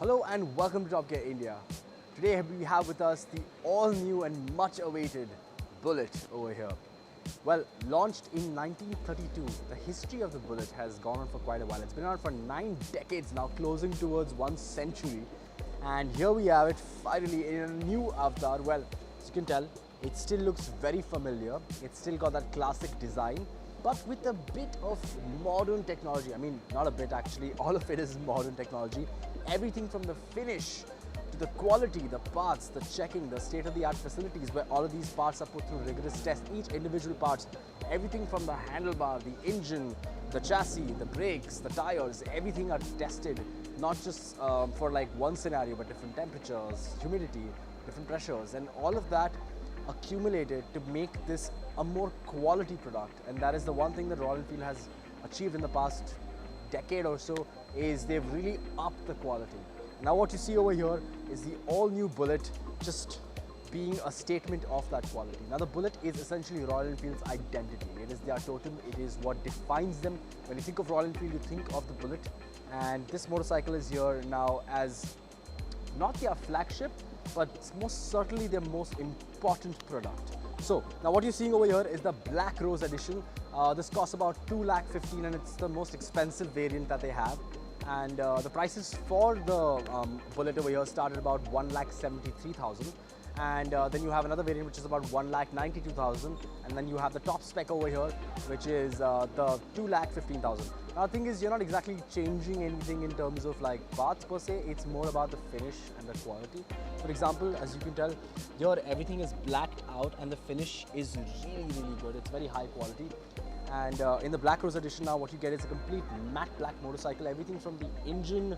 Hello and welcome to TopGear India. Today we have with us the all-new and much-awaited Bullet over here. Well, launched in 1932, the history of the Bullet has gone on for quite a while. It's been around for 9 decades now, closing towards 1 century. And here we have it finally in a new avatar. Well, as you can tell, it still looks very familiar. It's still got that classic design, but with a bit of modern technology. I mean, not a bit actually, all of it is modern technology. Everything from the finish to the quality, the parts, the checking, the state-of-the-art facilities where all of these parts are put through rigorous tests, each individual parts, everything from the handlebar, the engine, the chassis, the brakes, the tires, everything are tested, not just for like one scenario, but different temperatures, humidity, different pressures, and all of that accumulated to make this a more quality product. And that is the one thing that Royal Enfield has achieved in the past decade or so, is they've really upped the quality. Now what you see over here is the all-new Bullet just being a statement of that quality. Now the Bullet is essentially Royal Enfield's identity. It is their totem, it is what defines them. When you think of Royal Enfield, you think of the Bullet, and this motorcycle is here now as not their flagship, but most certainly their most important product. So now what you're seeing over here is the Black Rose edition. This costs about 2,15,000 and it's the most expensive variant that they have. And the prices for the Bullet over here start at about 1,73,000. And then you have another variant which is about 1,92,000, and then you have the top spec over here which is the 2,15,000. Now the thing is, you're not exactly changing anything in terms of like parts per se, it's more about the finish and the quality. For example, as you can tell, here everything is blacked out and the finish is really good. It's very high quality. And in the Black Rose edition now, what you get is a complete matte black motorcycle. Everything from the engine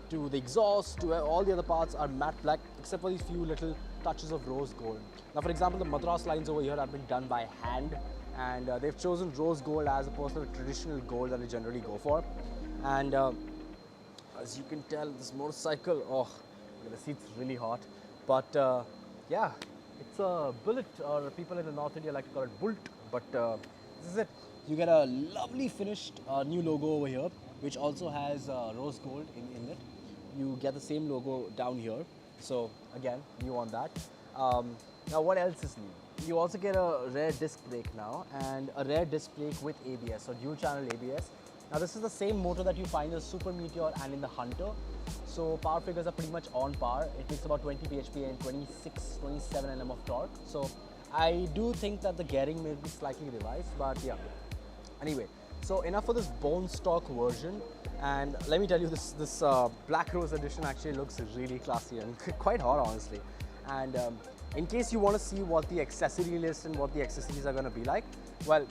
to the exhaust to all the other parts are matte black, except for these few little touches of rose gold. Now for example, the Madras lines over here have been done by hand, and they've chosen rose gold as opposed to the traditional gold that they generally go for. And as you can tell, this motorcycle, oh, the seat's really hot, but yeah, it's a Bullet, or people in the North India like to call it Bult, but this is it. You get a lovely finished new logo over here, which also has rose gold in it. You get the same logo down here. So again, new on that. Now what else is new? You also get a rear disc brake now, and a rear disc brake with ABS, so dual channel ABS. Now this is the same motor that you find in the Super Meteor and in the Hunter. So power figures are pretty much on par. It takes about 20 bhp and 27 Nm of torque. So I do think that the gearing may be slightly revised, but yeah. Anyway, so enough for this bone stock version, and let me tell you, this Black Rose edition actually looks really classy and quite hot, honestly. And in case you want to see what the accessory list and what the accessories are going to be like, well,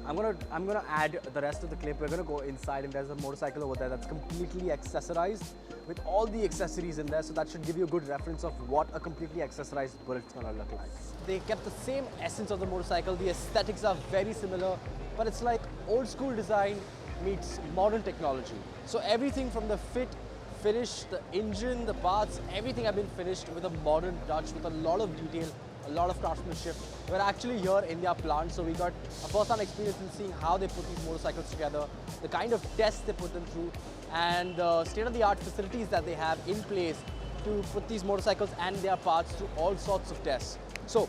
I'm gonna add the rest of the clip. We're gonna go inside, and there's a motorcycle over there that's completely accessorized with all the accessories in there, so that should give you a good reference of what a completely accessorized Bullet's gonna look like. They kept the same essence of the motorcycle. The aesthetics are very similar, but it's like old school design meets modern technology. So everything from the fit, finish, the engine, the parts, everything have been finished with a modern touch, with a lot of detail, a lot of craftsmanship. We're actually here in their plant, so we got a first-hand experience in seeing how they put these motorcycles together, the kind of tests they put them through, and the state-of-the-art facilities that they have in place to put these motorcycles and their parts through all sorts of tests. So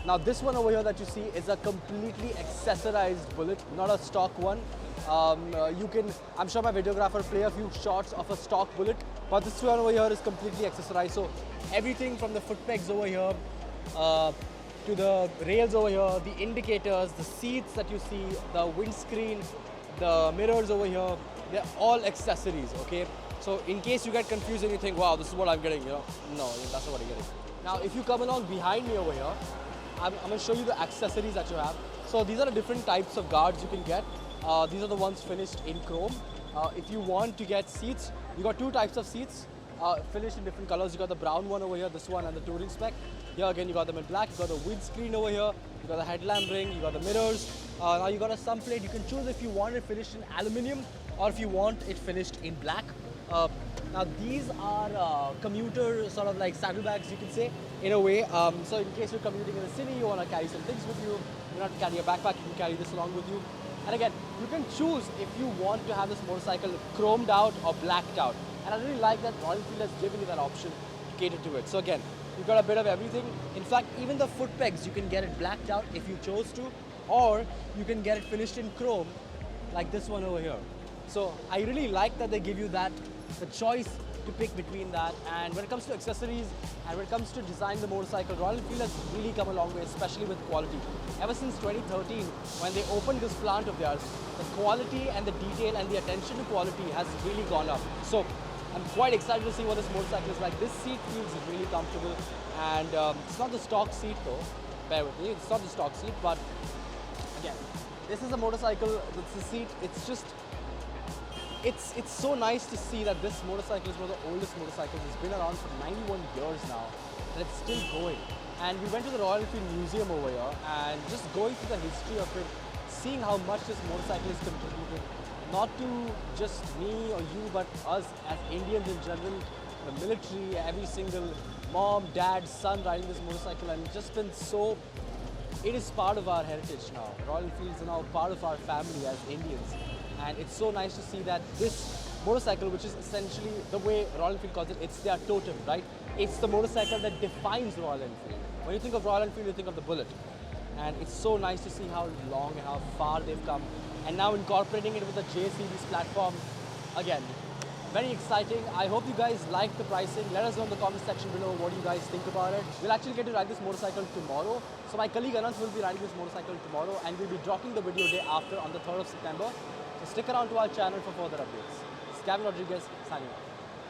now this one over here that you see is a completely accessorized Bullet, not a stock one. I'm sure my videographer play a few shots of a stock Bullet, but this one over here is completely accessorized. So everything from the foot pegs over here to the rails over here, the indicators, the seats that you see, the windscreen, the mirrors over here, they're all accessories, okay? So in case you get confused and you think, wow, this is what I'm getting, you know, no, that's not what you're getting. Now if you come along behind me over here, I'm going to show you the accessories that you have. So these are the different types of guards you can get. These are the ones finished in chrome. If you want to get seats, you got two types of seats finished in different colors. You got the brown one over here, this one, and the touring spec. Here again, you got them in black. You got the windscreen over here. You got the headlamp ring. You got the mirrors. Now you got a sump plate. You can choose if you want it finished in aluminium or if you want it finished in black. Now these are commuter sort of like saddlebags, you can say, in a way. So in case you're commuting in the city, you want to carry some things with you, you're not carrying a backpack, you can carry this along with you. And again, you can choose if you want to have this motorcycle chromed out or blacked out. And I really like that Royal Enfield has given you that option to cater to it. So again, you've got a bit of everything. In fact, even the foot pegs, you can get it blacked out if you chose to, or you can get it finished in chrome, like this one over here. So I really like that they give you that, the choice to pick between that. And when it comes to accessories and when it comes to design the motorcycle, Royal Enfield has really come a long way, especially with quality. Ever since 2013, when they opened this plant of theirs, the quality and the detail and the attention to quality has really gone up. So I'm quite excited to see what this motorcycle is like. This seat feels really comfortable, and it's not the stock seat though, bear with me, it's not the stock seat, but again, this is a motorcycle, it's the seat, it's just, it's so nice to see that this motorcycle is one of the oldest motorcycles. It's been around for 91 years now, and it's still going. And we went to the Royal Enfield Museum over here, and just going through the history of it, seeing how much this motorcycle has contributed, not to just me or you, but us as Indians in general, the military, every single mom, dad, son riding this motorcycle, and it's just been so, it is part of our heritage now. Royal Enfield is now part of our family as Indians. And it's so nice to see that this motorcycle, which is essentially the way Royal Enfield calls it, it's their totem, right? It's the motorcycle that defines Royal Enfield. When you think of Royal Enfield, you think of the Bullet. And it's so nice to see how long and how far they've come. And now incorporating it with the J series platform, again, very exciting. I hope you guys like the pricing. Let us know in the comment section below what you guys think about it. We'll actually get to ride this motorcycle tomorrow. So my colleague Anant will be riding this motorcycle tomorrow, and we'll be dropping the video day after on the 3rd of September. So stick around to our channel for further updates. It's Gavin Rodriguez signing off.